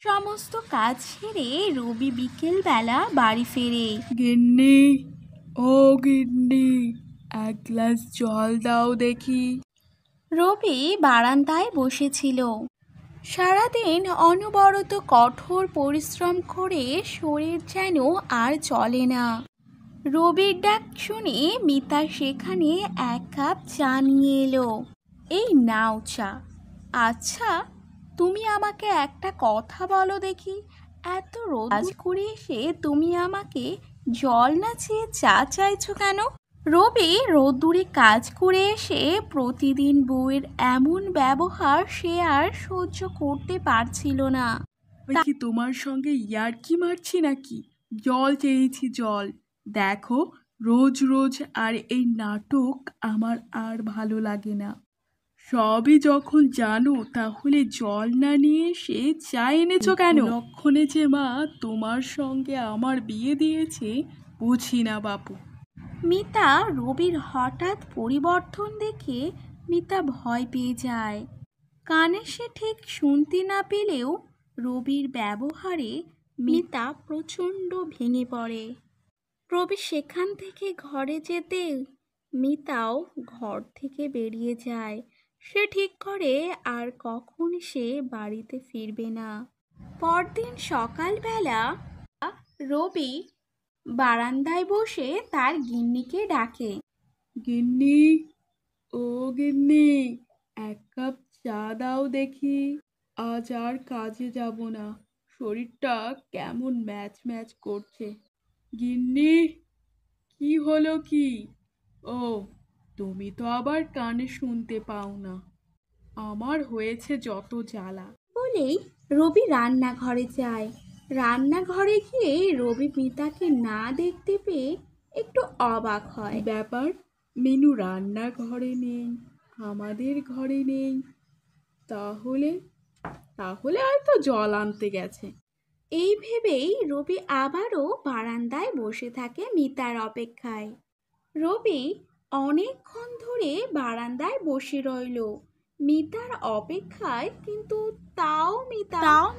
সমস্ত কাজ সেরে রবি বিকেলবেলা বাড়ি ফেরে। গিন্নি, ও গিন্নি, এক গ্লাস জল দাও দেখি। রবি বারান্দায় বসেছিল। সারাদিন অনবরত কঠোর পরিশ্রম করে শরীর যেন আর চলে না। রবির ডাক শুনে মিতা সেখানে এক কাপ চা নিয়ে এলো। এই নাও চা। আচ্ছা, তুমি আমাকে একটা কথা বলো দেখি, এত রোদ করে এসে তুমি আমাকে জল না চেয়ে চা চাইছো কেন? রবি রোদ্দুরে কাজ করে এসে প্রতিদিন বউয়ের এমন ব্যবহার সে আর সহ্য করতে পারছিল না। কি তোমার সঙ্গে ইয়ার্কি মারছি নাকি? জল চেয়েছি, জল। দেখো, রোজ রোজ আর এই নাটক আমার আর ভালো লাগে না। সবই যখন জানো তাহলে জল না নিয়ে এসে চা এনেছো কেন? লক্ষণে যে মা তোমার সঙ্গে আমার বিয়ে দিয়েছে বুঝি না বাপু। মিতা রবির হঠাৎ পরিবর্তন দেখে মিতা ভয় পেয়ে যায়। কানে সে ঠিক শুনতে না পেলেও রবির ব্যবহারে মিতা প্রচণ্ড ভেঙে পড়ে। রবি সেখান থেকে ঘরে যেতে মিতাও ঘর থেকে বেরিয়ে যায়। সে ঠিক করে আর কখন সে বাড়িতে ফিরবে না। পরদিন সকালবেলা রবি বারান্দায় বসে তার গিন্নিকে ডাকে। গিন্নি, ও গিন্নি, এক কাপ চা দাও দেখি। আজ আর কাজে যাব না, শরীরটা কেমন ম্যাচ ম্যাচ করছে। গিন্নি, কি হলো কি? ও, তুমি তো আবার কানে শুনতে পাও না। আমার হয়েছে যত জ্বালা। বলেই রবি রান্নাঘরে যায়। রান্নাঘরে গিয়ে রবি মিতাকে না দেখতে পেয়ে একটু অবাক হয়। ব্যাপার, মিনু রান্নাঘরে নেই, আমাদের ঘরে নেই। তাহলে তাহলে হয়তো জল আনতে গেছে। এই ভেবেই রবি আবারও বারান্দায় বসে থাকে মিতার অপেক্ষায়। রবি অনেকক্ষণ ধরে বারান্দায় বসে রইল মিতার অপেক্ষায়, কিন্তু তাও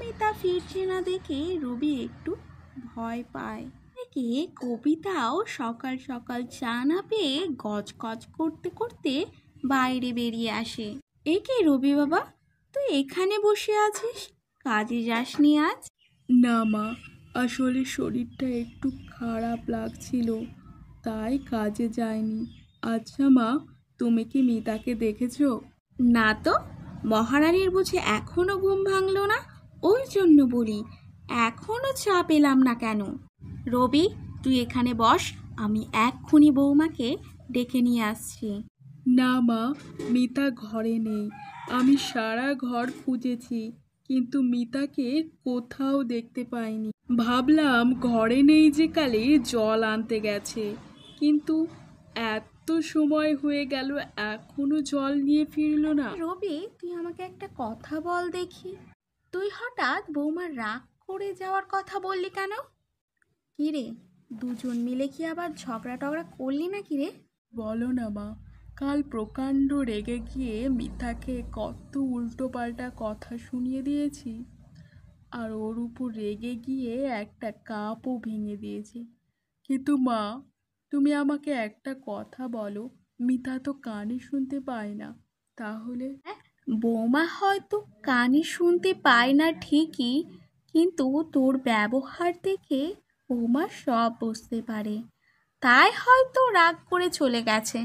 মিতা ফিরছে না দেখে রবি একটু ভয় পায়। একে কবিতাও সকাল সকাল চা না পেয়ে গজগজ করতে করতে বাইরে বেরিয়ে আসে। একে রবি বাবা, তুই এখানে বসে আছিস, কাজে যাসনি আজ? না মা, আসলে শরীরটা একটু খারাপ লাগছিল, তাই কাজে যায়নি। আচ্ছা মা, তুমি কি মিতাকে দেখেছো? না তো, মহারানীর বুঝি এখনো ঘুম ভাঙলো না? ওই জন্য বলি, এখনো চা পেলাম না কেন? রবি, তুই এখানে বস, আমি এক্ষুনি বৌমাকে ডেকে নিয়ে আসছি। না মা, মিতা ঘরে নেই। আমি সারা ঘর খুঁজেছি, কিন্তু মিতাকে কোথাও দেখতে পাইনি। ভাবলাম ঘরে নেই যে কালে জল আনতে গেছে, কিন্তু এত সময় হয়ে গেল এখনো জল নিয়ে ফিরলো না। রবি, তুই আমাকে একটা কথা বল দেখি, তুই হঠাৎ বৌমার রাগ করে যাওয়ার কথা বললি কেন? কি রে, দুজন মিলে কি আবার ঝগড়া টগড়া করলি নাকি রে? বলো না মা, কাল প্রকাণ্ড রেগে গিয়ে মিতাকে কত উল্টোপাল্টা কথা শুনিয়ে দিয়েছি, আর ওর উপর রেগে গিয়ে একটা কাপও ভেঙে দিয়েছি। কিন্তু মা, তুমি আমাকে একটা কথা বলো, মিতা তো কানে শুনতে পায় না, তাহলে? বৌমা হয়তো কানে শুনতে পায় না ঠিকই, কিন্তু তোর ব্যবহার দেখে বৌমা সব বুঝতে পারে, তাই হয়তো রাগ করে চলে গেছে।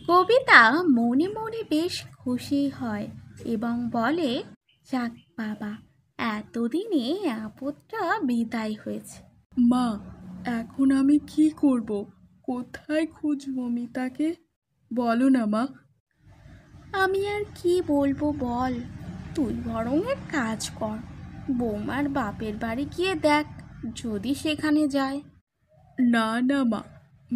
কবিতা মনে মনে বেশ খুশি হয় এবং বলে, যাক বাবা, এতদিনে আপদটা বিদায় হয়েছে। মা, এখন আমি কি করব? কোথায় খুঁজবো মিতাকে? বলো না মা। আমি আর কি বলবো বল, তুই বরং এক কাজ কর, বৌমার বাপের বাড়ি গিয়ে দেখ যদি সেখানে যায়। না না মা,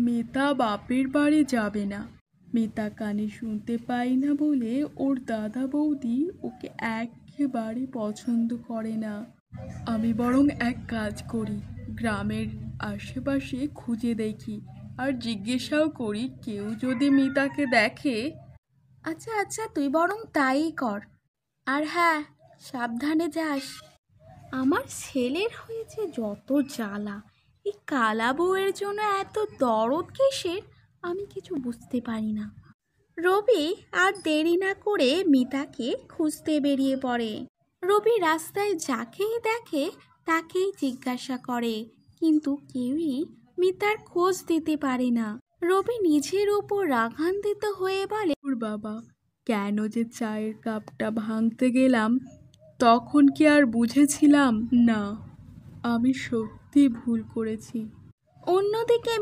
মিতা বাপের বাড়ি যাবে না। মিতা কানে শুনতে পায় না বলে ওর দাদা বৌদি ওকে একেবারে পছন্দ করে না। আমি বরং এক কাজ করি, গ্রামের আশেপাশে খুঁজে দেখি, আর জিজ্ঞাসাও করি কেউ যদি মিতাকে দেখে। আচ্ছা তুই বরং তাই কর, আর হ্যাঁ, সাবধানে যাস। আমার ছেলের হয়েছে যত জ্বালা, এই কালা বউয়ের জন্য এত দরদ কিসের আমি কিছু বুঝতে পারি না। রবি আর দেরি না করে মিতাকে খুঁজতে বেরিয়ে পড়ে। রবি রাস্তায় যাকেই দেখে তাকেই জিজ্ঞাসা করে, কিন্তু কেউই মিতার খোঁজ দিতে পারে না। রবি নিজের উপর রাগান্বিত হয়ে বলে, ওর বাবা, কেন যে চায়ের কাপটা ভাঙতে গেলাম তখন কি আর বুঝেছিলাম? না, আমি সত্যি ভুল করেছি। অন্যদিকে